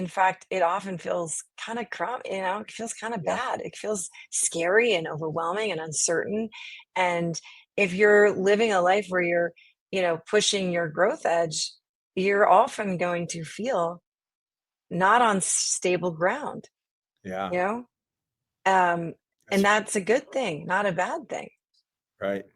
In fact, it often feels kind of it feels kind of Yeah. bad. It feels scary and overwhelming and uncertain. And if you're living a life where you're, pushing your growth edge, you're often going to feel not on stable ground, Yeah. you know? Um, and That's that's a good thing, not a bad thing. right.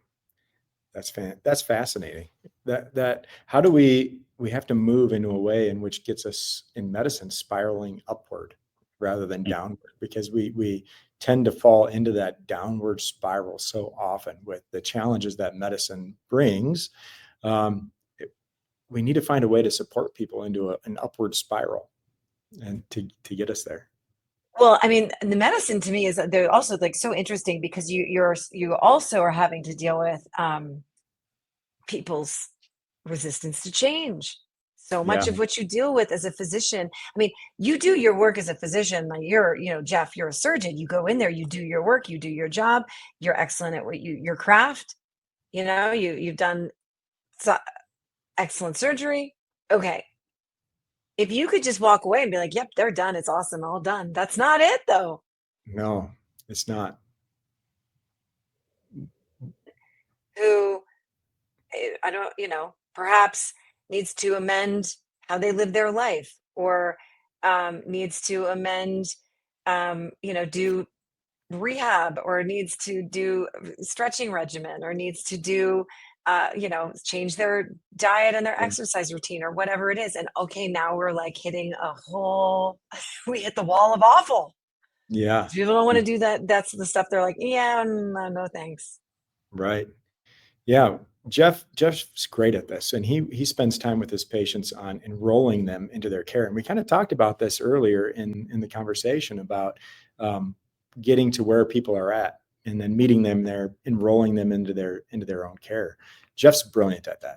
That's fascinating. That how do we have to move into a way in which gets us in medicine spiraling upward rather than downward, because we tend to fall into that downward spiral so often with the challenges that medicine brings. Um, we need to find a way to support people into an upward spiral and to get us there. Well, I mean, the medicine to me is that they're also like so interesting because you also are having to deal with people's resistance to change. So much Yeah. of what you deal with as a physician, I mean, you do your work as a physician. Like you're, Jeff, you're a surgeon. You go in there, you do your work, you do your job. You're excellent at your craft. You've done so, excellent surgery. Okay, if you could just walk away and be like, "Yep, they're done. It's awesome, all done." That's not it, though. No, it's not. Who I don't, perhaps needs to amend how they live their life or needs to amend, do rehab or needs to do stretching regimen or needs to do, change their diet and their Yeah. exercise routine or whatever it is. And okay, now we're like hitting a whole, we hit the wall of awful. Yeah. 'Cause people don't want to do that. That's the stuff they're like, yeah, no, no thanks. Right. Yeah, Jeff's great at this, and he spends time with his patients on enrolling them into their care. And we kind of talked about this earlier in the conversation about um, getting to where people are at, and then meeting them there, enrolling them into their own care. Jeff's brilliant at that.